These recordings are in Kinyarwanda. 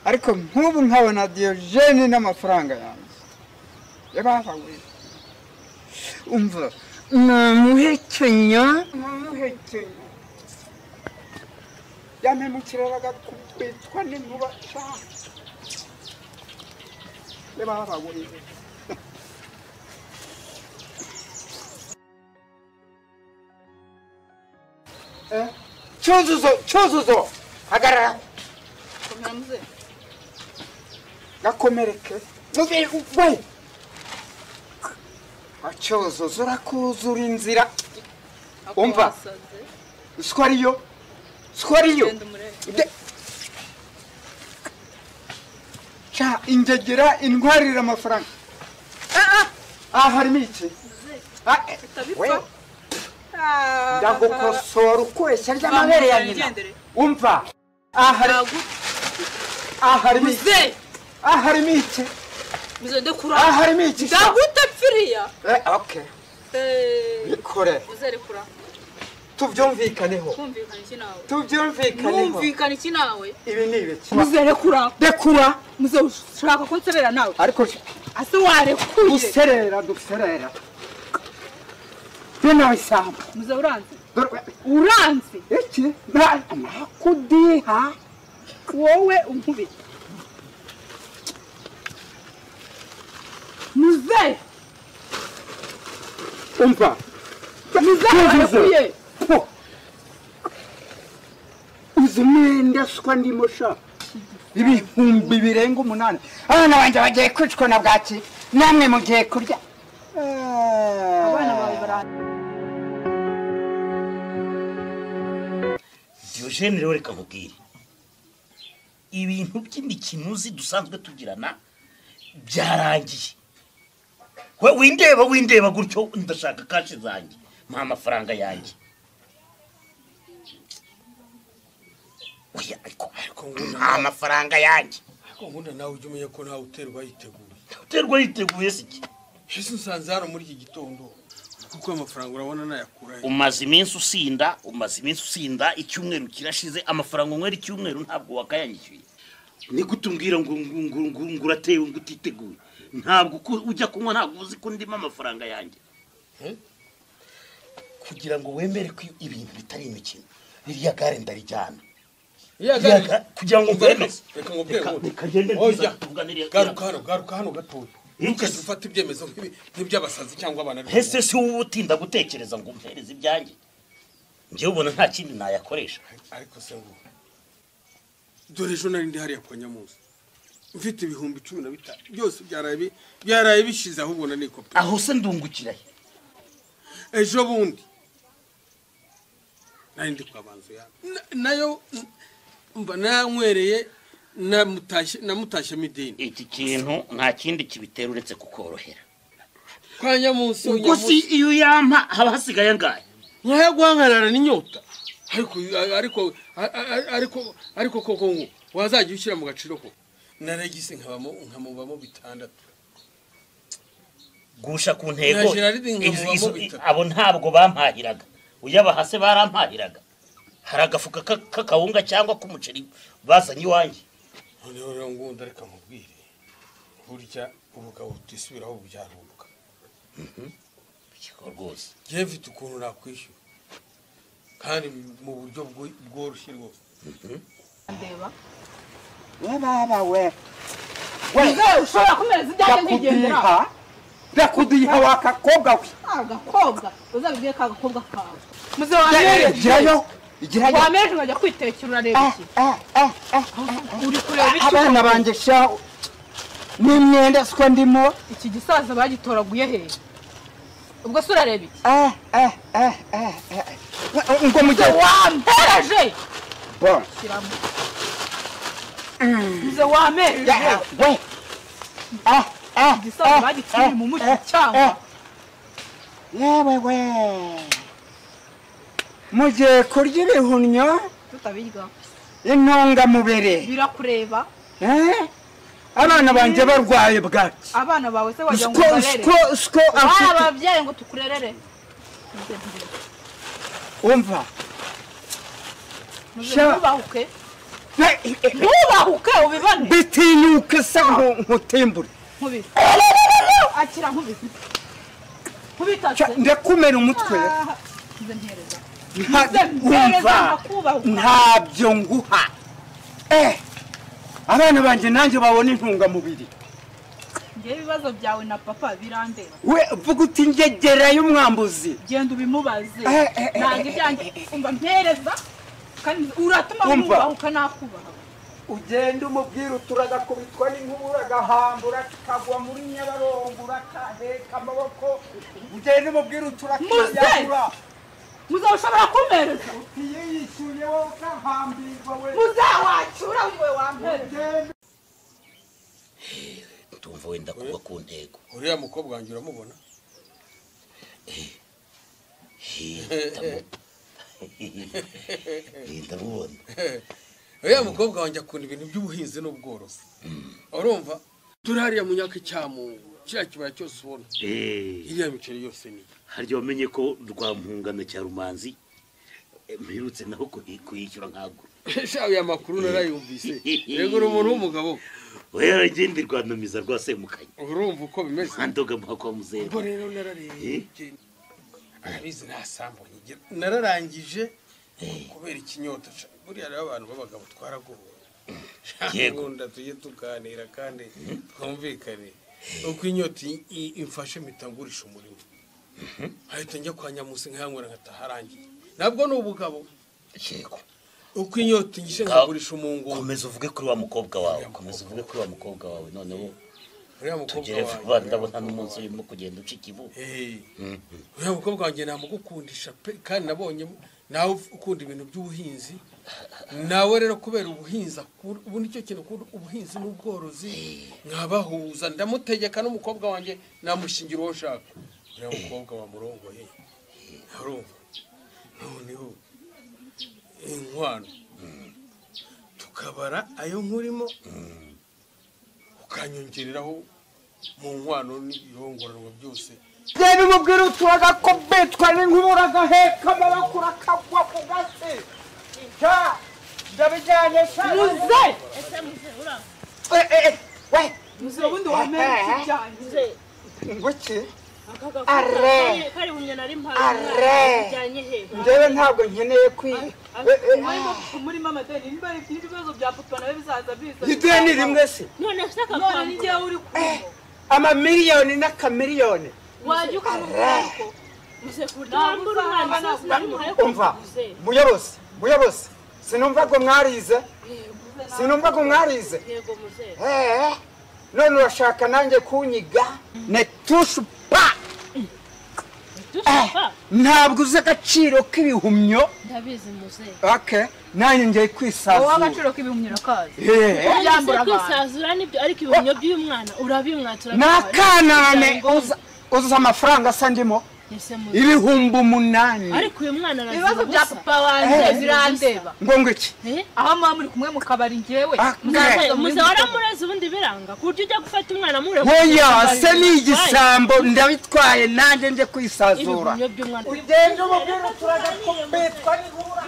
ariko nk'ubu nkabona Diogene n'amafaranga yanjye yabahawe umva namuhekenya yamemukiraga kubitwa n'inkuba yabahawe Cyuzuzo hagarara Komeramuze gakomereke we Cyuzuzo urakuzura inzira umva Skwariyo cha ingegera intwarira amafaranga harimo iki ndagukosora ukweshya ry'amabere ya nyina umva harimo iki muze ndekura harimo iki ndagutapfiriya okay ikore uzerekura tubyumvikaneho Numvikana iki nawe ibi ni ibiki muzerekura dekura muze ushaka ko nserera nawe ariko ase warekuye duserera Bena isamba muze uranze iki nakudiha wowe unkubita muze umva warekuye uzumende swa ndimo sha ibihumbi birenga 8 abana banje bagiye kwicwa na bwaki namwe mugiye kurya abana bawe barana Diogene rero reka nkubwire ibintu by'imikinuzi dusanzwe tugirana byarangiye windeba gutyo ndashaka kashi zanjye mpa amafaranga yanjye ariko amafaranga yanjye ariko ngunda nawe ujye umenya ko nawe uterwa yiteguye siki Yesu nsanze hano muri iki gitondo kuko amafaranga urabona nayakuraye umaze iminsi usinda icyumweru kirashize amafaranga nkwera icyumweru ntabwo wakayanyishyuye ni gutumbwira ngo uratewe ngo utiteguye ntabwo ujya kunywa ntabwo uzi ko ndimo amafaranga yanjye kugira ngo wemere ko ibintu bitari imikino ririya gare ndarijyana kugira ngo mberemeze reka ngubwire garuka hano gatoya ntukaze ufata ibyemezo nk'iby'abasazi cyangwa abana ese si wowe utinda gutekereza ngo umpereze ibyanjye njyewe ubona nta kindi nayakoresha ariko se ngo dore ejo nari ndi hariya kwa Nyamuzi mfite ibihumbi 15 byose byaraye bishize ahubwo na nikope aho se ndungukira ejo bundi nari ndi kwa Banzo ya nayo mba nanywereye namutashye midini iki kintu nta kindi kibitera uretse kukorohera kwa Nyamuzi ubwo si iyo yampa haba hasigaye ngaye nkaya guhangarara n'inyota ariko koko ngo wazajya ushyira mu gaciro ko naragise nkamubamo 6 gusha ku ntego abo ntabwo bampahiraga uyabahase barampahiraga hari agafuka k'akawunga cyangwa k'umuceri bazanye iwanjye noneho ngunda reka mubwire burya ubugabo utisubiraho byaruka bikiko rwose je mfite ukuntu nakwishyura kandi mu buryo bworoshye rwose ndeba baba we ushobora kumereza ibyanjye ntigendera ndakudiha wakakobwa we agakobwa uzabibwiye ka gakobwa kawe muze wameje ngajya kwitekera urareba iki uri kureba iki abana banje sha n'imyenda siko ndimo iki gisaza bagitoraguye he ubwo se urareba iki ngo mujye wampereje bon muze wameje we gisaza bagitiri mu muti cyangwa yewe mujye kurya ibihunyo tutabirya intungamubiri birakureba abana banje barwaye bwaki abana bawe se wajya ngo barere sko ababyeyi ngo tukurerere umva mubahuke ntubahuke ubibane bitinyuke se nkutimbure nkubita akira nkubita nkubita ndakumena umutwe nze ntereza umva ntabyo nguha abana banjye nanjye babona intungamubiri ngewe ibibazo byawe na papa birandeba we vuga uti ngegera y'umwambuzi genda ubimubaze ntabwo ibyanjye umva mpereza kandi uratuma wubahuka nakubaha ugenda umubwira uturagakubitwa n'inkubura agahambura kagwa muri Nyabarongo urakaheka amaboko ugenda umubwira uturakiyagura muzawushobora kumpereza yiyishyuye wowe ukahambirwa we muzawacura we wampereza tumva wenda kuba ku ntego uriya mukobwa wanjye uramubona ndamubona uriya mukobwa wanjye akunda ibintu by'ubuhinzi n'ubworozi urumva turi hariya mu nyaka icyamu kiriya kibaya cyose ubona iriya miceri yose ni harya wamenye ko rwampungano cya rumanzi mperutse naho kuyishyura nkago shawe ya makuru narayumvise yego uri umuntu w'umugabo oya ngende rwanamiza rwasemukanye urumva uko bimeze ndoga mpaka muzeye ubwo rero nararebye arabizi ntasambo nyigira nararangije kubera ikinyota buriya rero abantu b'abagabo twaragowe yego tujye tuganira kandi twumvikane uko inyota imfashe mitangurisha umurimo ahita njya kwa Nyamusi nkayanywera nkataharangiye nabwo ni ubugabo yego uko inyota ngishe ngagurisha umungu komeza uvuge kuri wa mukobwa wawe komeza uvuge kuri wa mukobwa wawe noneho uriya mukobwa wawe ndabona n'umunsi urimo kugenda uca ikivu uriya mukobwa wanjye namugukundisha pe kandi nabonye nawe ukunda ibintu by'ubuhinzi nawe rero kubera ubuhinzi ubu nicyo kintu ubuhinzi n'ubworozi nkabahuza ndamutegeka n'umukobwa wanjye namushingira uwo nshaka uriya mukobwa wamurongoye arumva noneho inkwano tukabara ayo nkurimo ukanyongereraho mu nkwano n'ibihongoranwa byose genda umubwira uturaga ko betwa n'inkubura agaheka amaboko urakagwa ku gasi ndabijyanye muze we muze ubundi wampereza ibyanjye ngo ki kari bumwe nari mpaye bijyanye he njyewe ntabwo nkeneye umurimo amadeni niba ibibazo bya papa nawe bizaza biza ideni rimwe se none ushaka none ni njyewe uri kumwe amamiliyoni n'akamiliyoni wajya ukamubwira ko muze kurambura umwana nari muhaye umva muyobozi sinumva ko mwarize yego muze none urashaka nanjye kunyiga netushupa ntabwo uzi agaciro k'ibihumyo ndabizi muze okay nanjye ngiye kwisazura wowe agaciro k'ibihumyo urakazi byambura kwisazura nibyo ariko ibihumyo by'umwana urabimwatura nakanane uza amafaranga asa ndimo ibihumbi 8 ariko uyu mwana arazi ibibazo bya papa wanjye birandeba ngo iki aho mwa muri kumwe mu kabari njyewe muze waramureze ubundi biranga ku buryo ujya gufata umwana mure oya se ni igisambo ndabitwaye nanjye nje kwisazura ugende umubwira turaga ko betwa n'ihura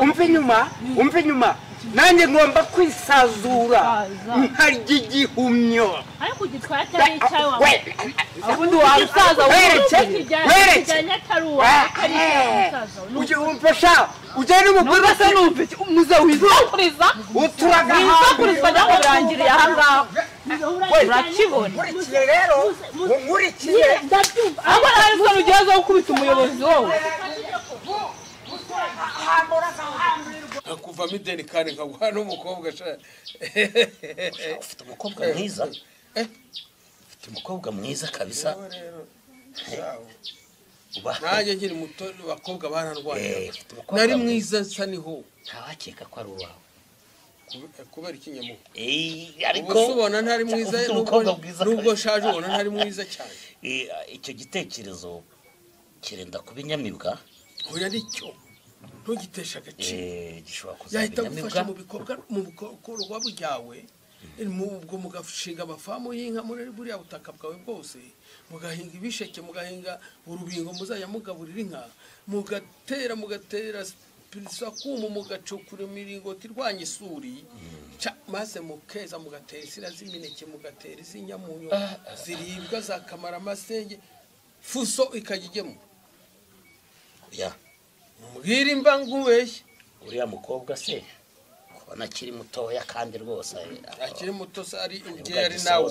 umva inyuma nanjye ngomba kwisazura nkarya igihumyo ariko ugitwaye atari icyawe wawe ubundi wasaza wereke umfasha ugende umubwira se numve muze wizakuriza uturaga wizakuriza cyangwa birangiriye aha ngaha urakibona nkurikire rero nkurikire ahubwo nawe se ugeze wo gukubita umuyobozi wowe akuvamo ideni kandi nkaguha n'umukobwa ufite umukobwa mwiza ufite umukobwa mwiza kabisa nanjye nkiri muto abakobwa bararwaye nari mwiza nsa niho ntawakeka ko ari uwawe kubera ikinyamuko ariko ubu ubona ntari mwiza nubwo nshaje ubona ntari mwiza cyane icyo gitekerezo kirenda kuba inyamibwa oya nicyo ntugitesha agaciro gishobora yahita kuzaba gufasha inyamibwa mu bikorwa byawe ubwo mugashinga amafamu y'inka muri buriya butaka bwawe bwose mugahinga ibisheke mugahinga urubingo muzajya mugaburira inka mugatera mugapirisa kuma mugacukura imiringoti irwanya isuri maze mukeza mugatera isira z'imineke mugatera iz'inyamunyo ziribwa zakamara amasenge fuso ikajyemo ya mbwira imba ngubeshye uriya mukobwa se kubona akiri mutoya kandi rwose akiri muto se ari igihe ari nawe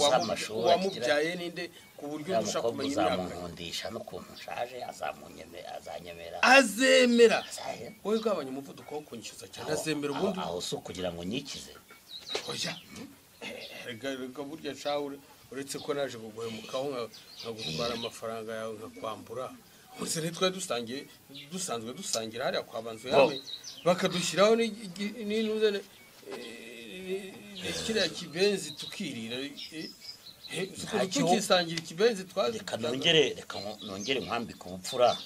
wamubyaye ninde ku buryo dushaka kumenya imyaka azamunkundisha n'ukuntu nshaje azanyemera azemera wowe ugabanya umuvuduko wo kunyishyuza cyane azemera ubundi aho si ukugira ngo nyikize oya rega burya shahure uretse ko naje kuguhemukaho nkagutwara amafaranga yawe nkakwambura gusa ntitwari dusanzwe dusangira hariya kwa banzu yawe bakadushyiraho n'intuze kiriya kibenzi tukirira tukisangira ikibenzi twazi reka nongere nkwambika ubupfura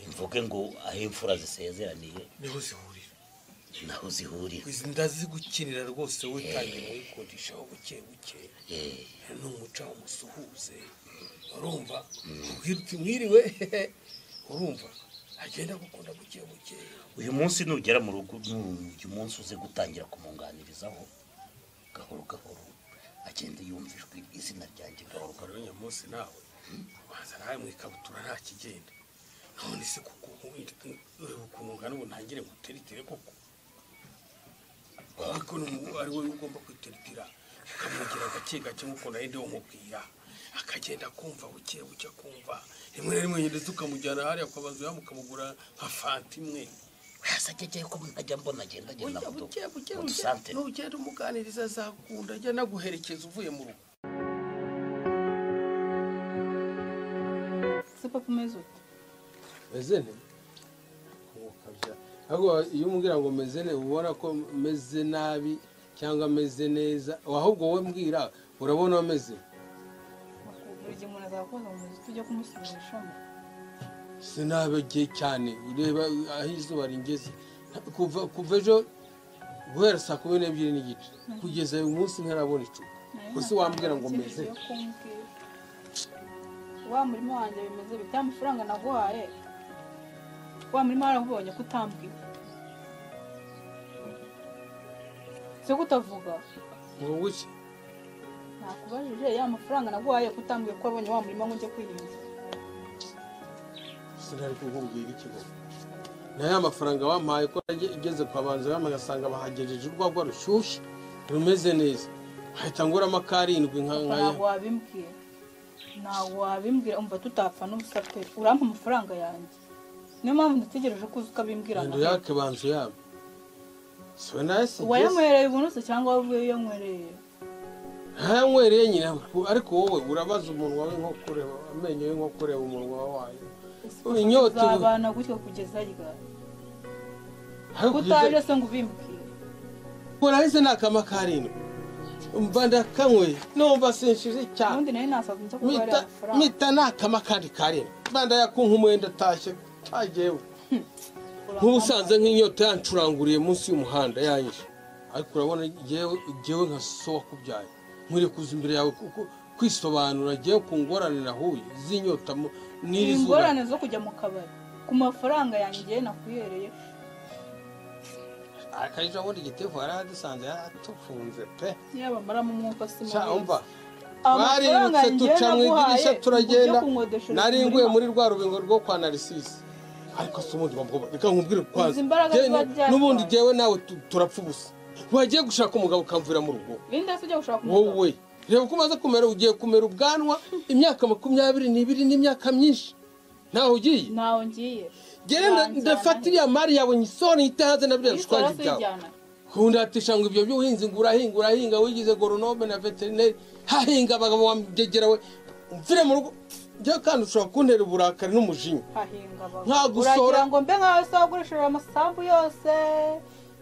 mvuge ngo aho imfura zisezeraniye niho zihurira ndazigukinira rwose witangira wikundishaho buke buke n'umuca umusuhuze urumva ubwira uti mwiriwe urumva agenda gukunda buke buke uyu munsi nugera mu rugo uyu munsi uze gutangira kumunganirizaho gahoro gahoro agenda yumva ijwi izina ryanjye gahoro gahoro uyu munsi nawe waza nawe mu ikabutura nta kigenda none se kuko ureba ukuntu ungana ubu ntangire nguteritere koko ariko ari wowe ugomba kwiteritira ukamugira gake gake nk'uko nawe ndiho nkubwira akagenda kumva buke buke kumva rimwe na rimwe nyine tukamujyana hariya kwa banzu yawe mukamugura nka fanta imwe urasagegeye ko ntajya mbona agenda buke n'ugenda umuganiriza azakunda ajya naguherekeza uvuye mu rugo se papa umeze ute meze ne ahubwo iyo umubwira ngo meze ne ubona ko meze nabi cyangwa meze neza ahubwo wowe mbwira urabona ameze buri gihe umuntu azakoza mu muziki ujya kumusubirishamo sinabagiye cyane ureba aho izuba ringeze kuva ejo guhera saa 12:30 kugeza uyu munsi ntarabona icupa gusa wambwira ngo meze wa murimo wanjye bimeze bita amafaranga naguhaye wa murimo warabonye kutambwira se kutavuga ngo guki nakubajije ya mafaranga naguhaye kutambwiye ko wabonye wa murimo ngo ujye kwirinda sinari kukubwira ikigo nayo amafaranga wampaye ko igeze kwa banzu y'amagasanga bahagejeje urwagwa rushyushye rumeze neza hahita nguramo akarindwi ntabwo wabimbwira umva tutapfa n'ubusaperi urampa amafaranga yanjye niyo mpamvu ndategereje ko uza ukabimbwira ngo yake banzu yabo siwe nawe si wayanywereye ubunuse cyangwa wavuye uyanywereye ntayanywereye nyine ariko wowe urabaza umuntu wawe nko kureba amenyo ye nko kureba umunwa wawe inyota uzabana gutyo kugeza ryari utaje se ngo ubimbwire urahise nakama karindwi umva ndakanyweye numva sinshije cyane ubundi nayo nasaza nza kuba ari amafaranga mita nakama kandi karindwi mba yakunka umwenda atashye tagewe nk'ubusanze nk'inyota yancuranguriye munsi y'umuhanda yanyishe ariko urabona jyewe nka so wakubyaye nkwiriye kuza imbere yawe kwisobanura jyewe ku ngorane nahuye z'inyota n'iri zuba ingorane zo kujya mu kabari ku mafaranga yanjye nakuyereye akajya abona igitego yaradusanze yaratufunze pe yaba maramo umwuka si mubi umva barirutse duca mu idirishya turagenda nari nguye muri rwa rubingo rwo kwa Narisisi ariko se ubundi babwo reka nkubwire kwaza n'ubundi jyewe nawe turapfa ubusa wagiye gushaka umugabo ukamvira mu rugo inda se ujya gushaka umugabo wowe reba ko umaze kumera ugiye kumera ubwanwa imyaka 22 n'imyaka myinshi nawe ugiye nawe ngiye genda ndafatiriya mari yawe nyisoni itahaze na bya shwaje byawe hundatisha ngo ibyo by'ubuhinzi ngurahinga wigize goronome na veterinary hahinga abagabo wambyegera we umvire mu rugo byo kandi ushobora kuntera uburakari n'umujinya hahinga abagabo nkagusora uragira ngo mbe nkawe se wagurishije amasambu yose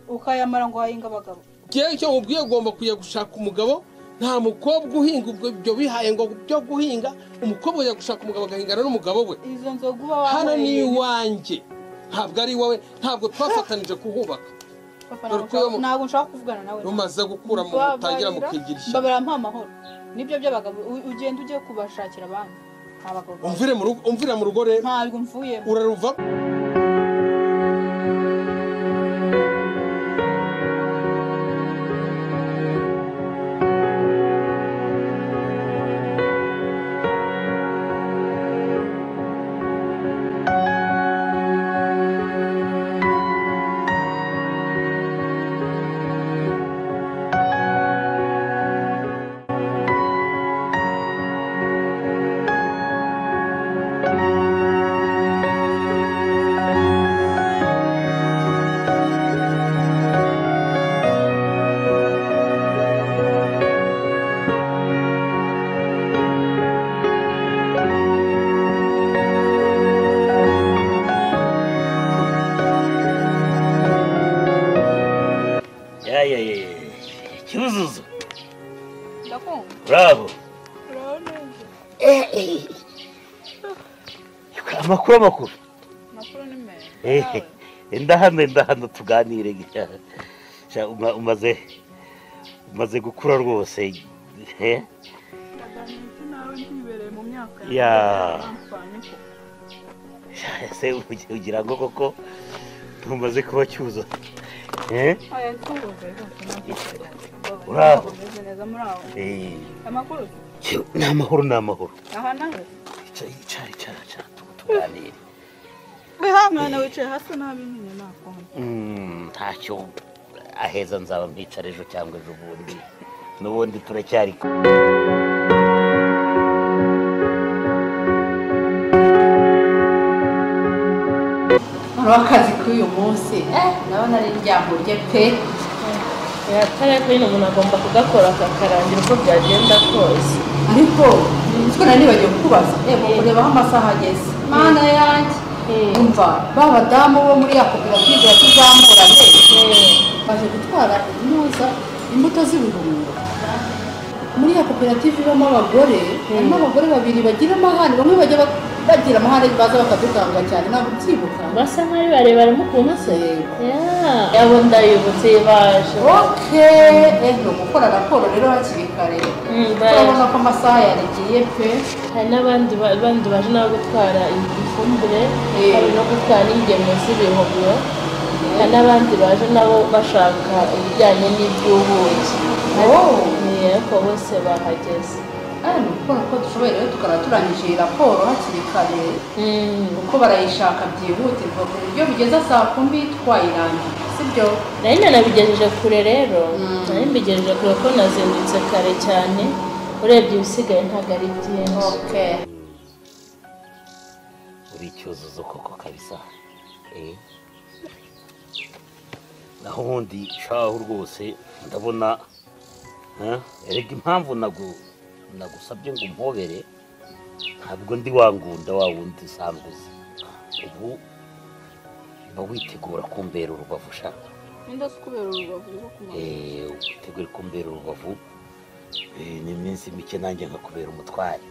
ukayamara ngo hahinga abagabo gihe cyo mubwiye ugomba kujya gushaka umugabo nta mukobwa uhinga ibyo bihaye ngo byo guhinga umukobwa ujya gushaka umugabo agahingana n'umugabo we izo nzoga uba wahuye hano ni iwanjye ntabwo ari wowe ntabwo twafatanije kuhubaka ntabwo nshaka kuvugana nawe rumaze gukura mu utangira mukigirisha mbabara mpa amahoro nibyo by'abagabo ugenda ugiye kubashakira abandi umvire mu rugo rero ntabwo mvuyemo uraruva Cyuzuzo. ndakumva Bravo. uraho neza Amakuru. amakuru ni meza Ndahano tuganire gitya. Umaze gukura rwose. nawe ntibereye mu myaka Ya. Se ugira ngo koko tumaze kuba Cyuzo. aya ntubuze Bravo. neza muri aho amakuru Ni amahoro. aha nawe Icara tuganire. wihangana wicaye hasi nabi nyine nakonje Ntacyo aheza nzaba mpicara ejo cyangwa ejo bundi n'ubundi turacyari akazi k'uyu munsi ndabona ari ryamurye pe yatare ko nyine umuntu agomba kugakora akakarangira uko byagenda kose ariko nitwe nibagiwe kukubaza kureba aho amasaha ageze mana yanjye umva ba badamu bo muri ya koperative yatuzamuranye baje gutwara imbuto z'ibihumyo muri ya koperative ibamo abagore harimo abagore babiri bagira amahane bamwe bajya bagira amahane baza bakadutanga cyane ntabwo ubyibuka basa nk'ari barebare mukunda se yabo ndayibutse baje ni ugukora raporo rero hakiri kare urabona ko amasaha yaregiye pe hari n'abandi baje nabo gutwara ifumbire hari no gutwara ingemwe z'ibihumyo hari n'abandi baje nabo bashaka ibijyanye n'iby'ubuki ariko bose bahageze ni ukubona ko dushoboye rero tukaba turangije iyi raporo hakiri kare kuko barayishaka byihutirwa ku buryo bigeza saa 10 twayirangiye sibyo nari nanabigejeje kure rero nari mbigejeje kure ko nazindutse kare cyane urebye ibisigaye ntabwo ari byinshi uri Cyuzuzo koko kabisa naho ubundi shaho rwose ndabona erega impamvu nagusabye ngo umpobere ntabwo ndi wangunda wa wundi usanzwe uzi ubu uba witegura kumbera urubavu ushaka kubera urubavu utegure kumbera urubavu ni iminsi mike nanjye nkakubera umutware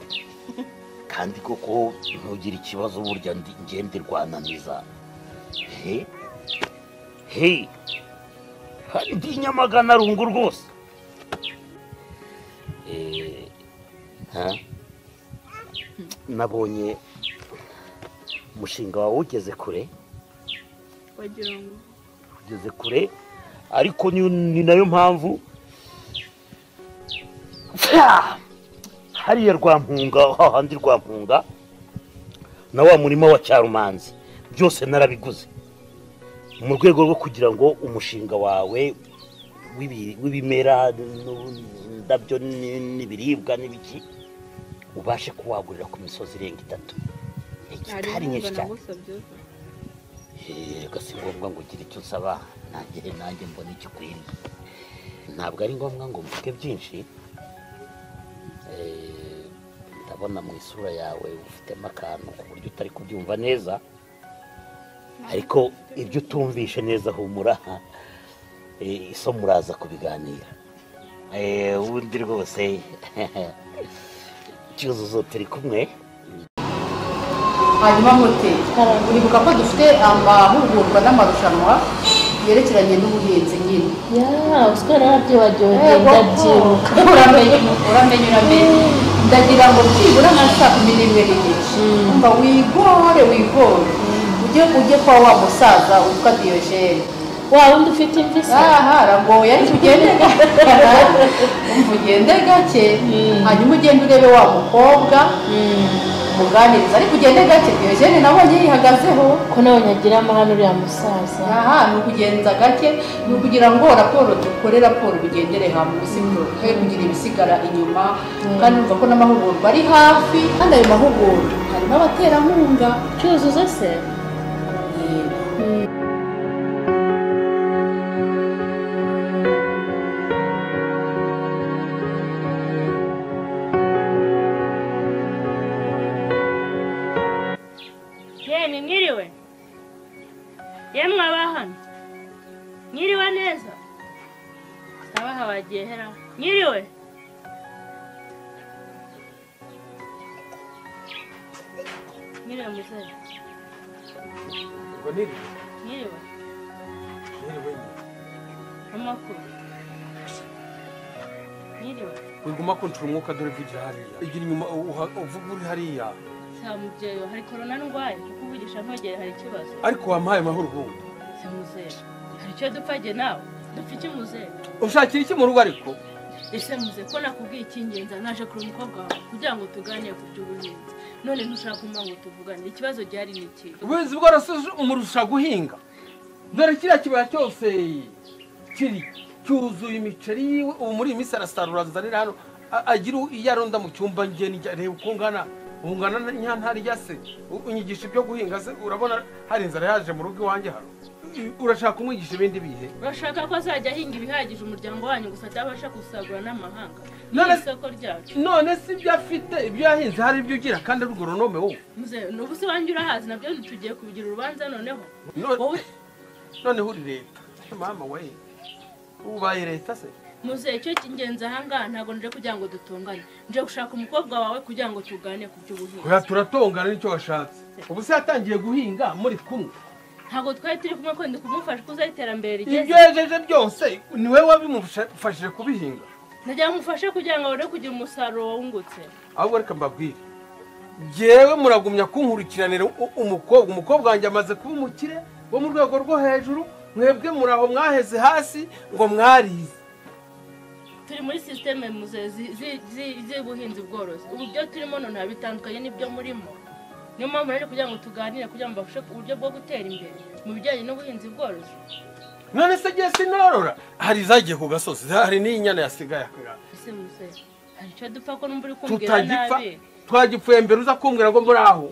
kandi koko ntugire ikibazo burya ngende rwananiza hari ndi Nyamagana rungu rwose nabonye umushinga wawe ugeze kure wagira ngo ugeze kure ariko ni nayo mpamvu hariya Rwampunga hahandi Rwampunga na wa murima wa Cyarumanzi byose narabiguze mu rwego rwo kugira ngo umushinga wawe w'ibimera ndabyo n'ibiribwa n'ibiki ubashe kuwagurira ku misozi irenga 3 hegitari nyinshi cyane si ngombwa ngo ugire icyo usaba nanjye mbona icyo ukwiriye ntabwo ari ngombwa ngo mvuge byinshi ndabona mu isura yawe ufitemo akantu ku buryo utari kubyumva neza ariko ibyo utumvishe neza humura iso muraza kubiganira ubundi rwose Cyuzuzo turi kumwe hanyuma muti uribuka ko dufite amahugurwa n'amarushanwa yerekeranye n'ubuhinzi nyine uswera wabyibagiwe ndabyibuka uramenye ndagira ngo byibura nka saa 11:00 umva wigore ujye kwa wa musaza witwa Diogene wa wundi ufite imvi se aragoye ariko ugende gake hanyuma ugende urebe wa mukobwa muganiriza ariko ugende gake Diogene nabonye yihagazeho ko nabonye agira amahano uriya musaza ni ukugenza gake ni ukugira ngo dukore raporo bigendere hamwe sibyo he kugira ibisigara inyuma kandi urumva ko n'amahugurwa ari hafi kandi ayo mahugurwa harimo abaterankunga Cyuzuzo se mwiriwe yemwe abahano mwiriwe neza sawa yagiye hera nyiriwe nyiriwe muzehe ngo niri nyiriwe niriwe amakuru nyiriwe wiguma kuntura umwuka dore vugira hariya igira inyuma uvuga uri hariya sa mubyeyi hari korona ndwaye kuko uvugisha ntogere hari ikibazo ariko wampaye amahoro ubundi se muzehe hari icyo dupfage nawe dupfa iki muzehe ushakira iki mu rugo ariko ese muzehe ko nakubwiye icy'ingenzi naje kuri umukobwa wawe kugira ngo tuganire ku by'ubuhinzi none ntushaka kumva ngo tuvugane ikibazo gihari ni iki ubuhinzi bworoshye umurusha guhinga dore kiriya kibaya cyose kiri cyuzuye imiceri yiwe ubu muri iyi minsi arasarura azanira hano agira iyo aronda mu cyumba ngeni reba uko ungana ungana ntari se unyigisha ibyo guhinga se urabona hari inzara yaje mu rugo iwanjye hano urashaka kumwigisha ibindi bihe urashaka ko azajya ahinga ibihagije umuryango wanyu gusa atabasha gusagura n'amahanga isoko ryacu none si ibyo afite ibyo yahinze hari ibyo ugira kandi ari ugoronome wowe n'ubu se wanjye urahazi nabyo tugiye kubigira urubanza noneho noneho uri leta mama we ubaye leta se muzehe icyo cy'ingenzi ahangaha ntabwo nje kugira ngo dutungane nje gushaka umukobwa wawe kugira ngo tugane ku by'ubuhinzi oya turatongana nicyo washatse ubu se yatangiye guhinga muri kumwe ntabwo twari turi kumwe ko ndi kumufasha kuzaho iterambere rigeze ibyo yejeje byose ni wowe wabimufashije kubihinga nagira mufashe kugira ngo abone kugira umusaruro wungutse ahubwo reka mbabwire jyewe muragumya kunkurikiranira umukobwa wanjye amaze kuba umukire wo mu rwego rwo hejuru mwebwe muri aho mwaheze hasi ngo mwarize turi muri sisiteme z'ubuhinzi bworozi ubu byo turimo none bitandukanye n'ibyo murimo niyo mpamvu rero kugira ngo tuganire kugira ngo mbafashe uburyo bwo gutera imbere mu bijyanye n'ubuhinzi bworozi none se ngiye sinorora hari izagiye ku gasozi hari n'inyana yasigaye akagana ese muzehe hari icyo dupfa ko numva uri kumbwira nabi twagipfuye mbere uza kumbwira ngo muri aho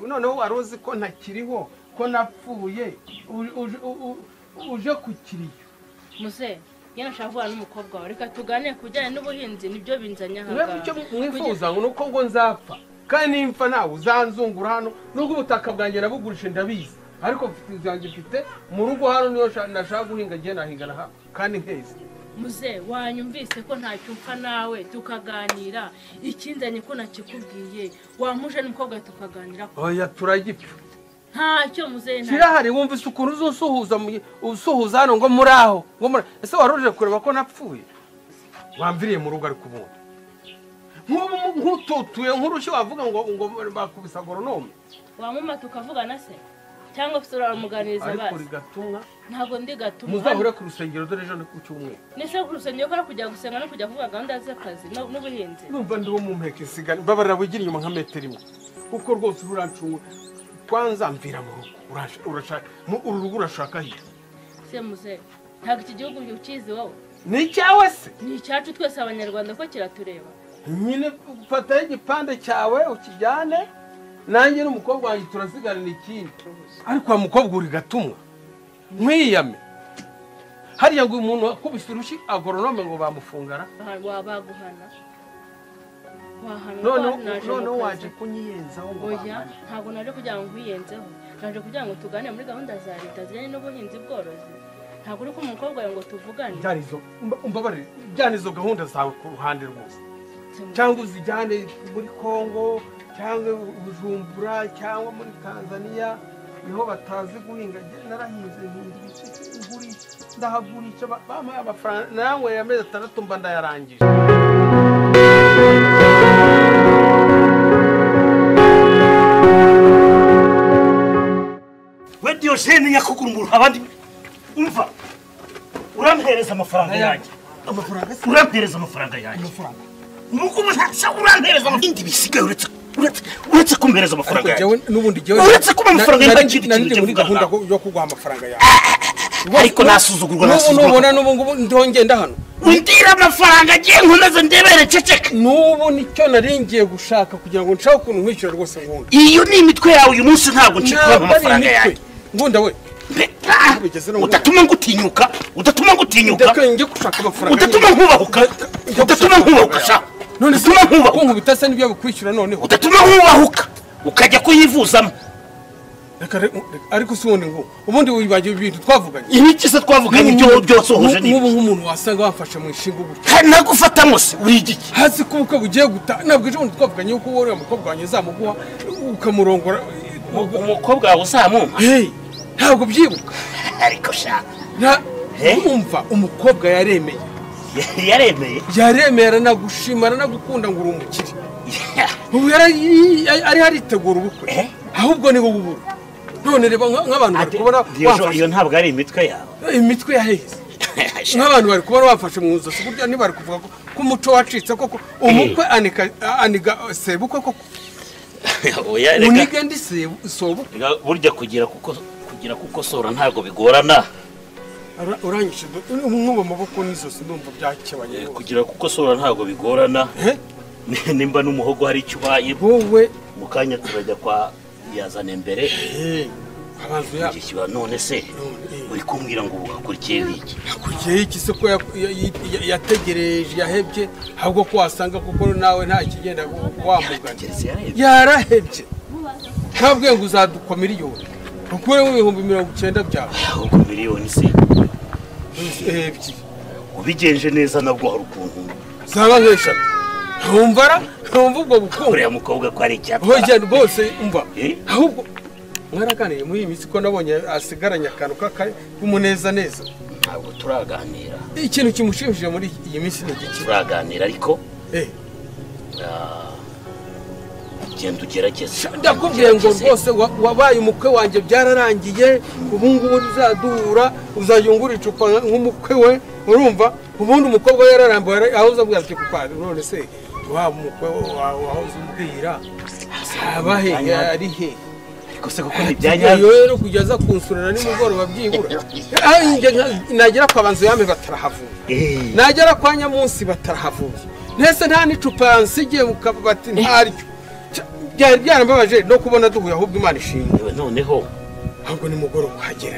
noneho wari uzi ko ntakiriho ko napfuye uje ku kiriyo muzehe iyo nashaka kuvugana n'umukobwa wawe reka tuganire ku bijyanye n'ubuhinzi nibyo binzanye aha ngaha icyo mwifuza ngo ni uko ngo nzapfa kandi nimfa nawe uzanzungura hano nubwo ubutaka bwanjye nabugurishe ndabizi ariko mfite izanjye mfite mu rugo hano niyo nashaka guhinga agiye nahingana hano kandi nkezi muzehe wanyumvise ko ntacyo mpfa nawe tukaganira ikinzanye ko nakikubwiye wampuje n'umukobwa tukaganira oya turagipfa ntacyo muzehe kirahari wumvise ukuntu usuhuza hano ngo muri aho ese wari uje kureba ko napfuye wamviriye mu rugo ariko ubundi nk'ututuye nk'urushyi wavuga ngo bakubise agoronome wamuma tukavugana se cyangwa se uramuganiriza basi ariko rigatumwa ntabwo ndi gatumwa muzahure ku rusengero dore ejo ni ku cyumweru nese ku rusengero ko kujya gusenga no kujya kuvuga gahunda z'akazi n'ubuhinzi numva ndi wo mu mpeke isigana babarira bugira inyuma nka metero imwe kuko rwose urancunga kwanza mvira mu rugo urashaka uru rugo urashaka hirya se muzehe ntabwo iki gihugu ukizi wowe ni icyawe se ni icyacu twese abanyarwanda ko kiratureba nyine fataho igipande cyawe ukijyane nanjye n'umukobwa wanjye turasigarana ikindi ariko wa mukobwa uri gatumwa mwiyame hariya ngo umuntu akubise urushyi agoronome ngo bamufungara baguhana noneho waje kunyiyenzaho ngo oya ntabwo naje kugira ngo nkwiyenzeho naje kugira ngo tuganire muri gahunda za leta zijyanye n'ubuhinzi bworozi ntabwo uri kumva umukobwa wawe ngo tuvugane umbabarire jyana izo gahunda zawe ku ruhande rwose cyangwa uzijyane muri Kongo cyangwa Bujumbura cyangwa muri Tanzania niho batazi guhinga narahinze ndahagurisha bampaye amafaranga nanyweye amezi 6 mba ndayarangije we Diogene nyakuguru abandi umva urampereza amafaranga yanjye urampereza amafaranga yanjye nuko umushatsa urampereza amafaranga bisigaye uretse kumpereza amafaranga yanjye nubundi jewe uretse kuba amafaranga yanjye nandi muri gahunda yo kuguha amafaranga yawe ariko nasuzugurwa nubona nubu ngubu ndongenda hano undira amafaranga agiye nkomeze ndebere ceceka nubu nicyo naringiye gushaka kugira ngo nshaka ukuntu nkwishyura rwose nkunda iyo ni imitwe yawe uyu munsi ntabwo nshikuba amafaranga yanjye ngunda we udatuma ngutinyuka nge gushaka amafaranga udatuma nkubahuka sha none se nkubahuka nkubita se nibyo bikwishyura noneho udatuma nkubahuka ukajya kuyivuzamo ariko si ubundi ngo ubundi wibagiwe ibintu twavuganye ibiki se twavuganye ibyo byose uhuje ni nk'ubu nk'umuntu wasanga wamfashe mu ishinga ubu nagufatamo se uri igiki hasi ko ubukwe bugiye guta nabwo ejo bundi twavuganye yuko wowe umukobwa wanjye uzamuguha ukamurongora umukobwa wawe uzamuha ntabwo byibuka ariko sha umva umukobwa yaremeye aranagushima aranagukunda ngo uri umukire ubu ari haritegura ubukwe ahubwo ni wowe ubura none reba nk'abantu bari kubona iyo ntabwo ari imitwe yawe imitwe yaheze nk'abantu bari kubona wafashe mu nzozi burya ntibari kuvuga ko umuco wacitse koko umukwe aniga sebukwe koko uniga ndi sobukwe burya kugira kuko sora ntabwo bigorana uranyishe nk'ubu amaboko n'izosi ndumva byakebanye kugira kuko sora ntabwo bigorana nimba n'umuhogo hari icyo ubaye wowe mu kanya turajya kwa yazana imbere none se uri kumbwira ngo ubu hakurikiyeho iki hakurikiyeho iki se ko yategereje yahebye ahubwo ko wasanga kuko nawe nta kigenda wamugana yarahebye ntabwo ngo uzadukwa miliyoni ukuremo ibihumbi 90 byawe ahubwo miliyoni se ebyiri ubigenje neza nabwo hari ukuntu zaba nk'eshatu ntumva ubwo bukungu uriya mukobwa ko ari icyapa hoya rwose umva ahubwo mwaraganiriye muri iyi minsi ko nabonye asigaranye akantu k'umuneza neza ntabwo turaganira ikintu kimushimishije muri iyi minsi ni iki turaganira ariko genda ugerageze ndakubwiye ngo rwose wabaye umukwe wanjye byararangiye ubu ngubu uzaduhura uzayungura icupa nk'umukwe we urumva ubundi umukobwa yararambuye aho uzabwira ati kupa none se wa mukwe wahoze umbwira abahe ari he ariko se kuko ntibyanya rero kugeza kunsurana nimugoroba byibura nagera kwa banzu yame batarahavuye nagera kwa nyamunsi batarahavuye ntese nta n'icupa nsigiye bati ntaryo byari byarambabaje no kubona duhuye ahubwo Imana ishimwe noneho ahubwo ni mugoroba kuhagera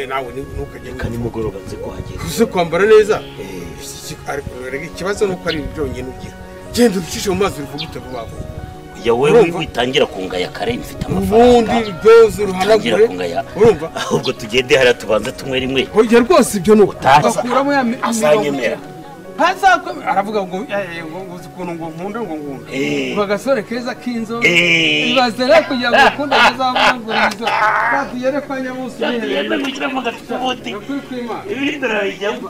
nawe ntukagere kandi mugoroba nzi kuhagera uze kwambara neza ikibazo nuko ari byonyine ugira genda ubicishe mu mazi urivugute vuba vuba ya wewe witangira kungaya kare mfite amafaranga ubundi byose uruhanagure urumva ahubwo tugende hariya tubanze tumwe rimwe hoya rwose ibyo nuko akuramo ya asanyemera aravuga ngo uzi ukuntu ngo nkunda ngo nkunda ngo agasore keza k'inzo ibaze rero kugira ngo ukunde azamuguriza batugere kwa nyamunsi yenda gushyiramo agafite ubundi ibindi turabijyamo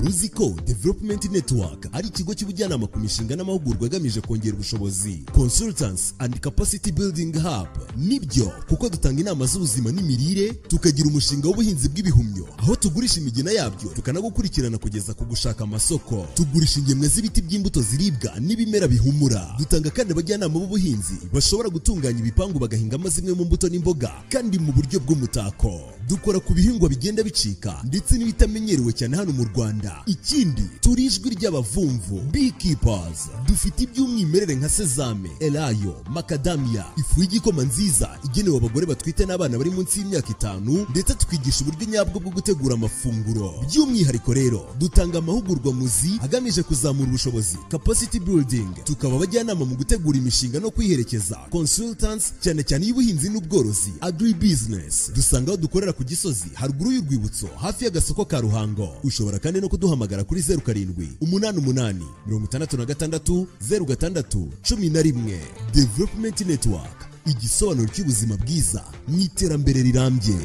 Ruziko Development Network ari ikigo cy'ubujyanama ku mishinga n'amahugurwa agamije kongera ubushobozi Consultants and Capacity Building Hub. Nibyo kuko dutanga inama z'ubuzima n'imirire, tukagira umushinga w'ubuhinzi bw'ibihumyo aho tugurisha imigina yabyo tukanagukurikirana kugeza ku gushaka amasoko. Tugurisha ingemwe z'ibiti by'imbuto ziribwa n'ibimera bihumura. Dutanga kandi abajyanama b'ubuhinzi bashobora gutunganya ibipangu bagahingamo zimwe mu mbuto n'imboga kandi mu buryo bw'umutako. Dukora ku bihingwa bigenda bicika ndetse n'ibitamenyerewe cyane hano mu Rwanda. Ikindi turi ijwi ry'abavumvu beekeepers. Dufite iby'umwimerere nka sezame, elayo, macadamia, ifu y'igikoma nziza igenewe abagore batwite n'abana bari munsi y'imyaka 5 ndetse twigisha uburyo nyabwo bwo gutegura amafunguro. By'umwihariko rero dutanga amahugurwa muzi agamije kuzamura ubushobozi capacity building. Tukaba abajyanama mu gutegura imishinga no kwiherekeza consultants cyane cyane y'ubuhinzi n'ubworozi agri business. Dusanga aho dukorera ku Gisozi haruguru y'urwibutso hafi y'agasoko ka Ruhango. Ushobora kandi no kuduhamagara kuri 0788 66 0611. Development Network, igisobanuro cy'ubuzima bwiza mu iterambere rirambye.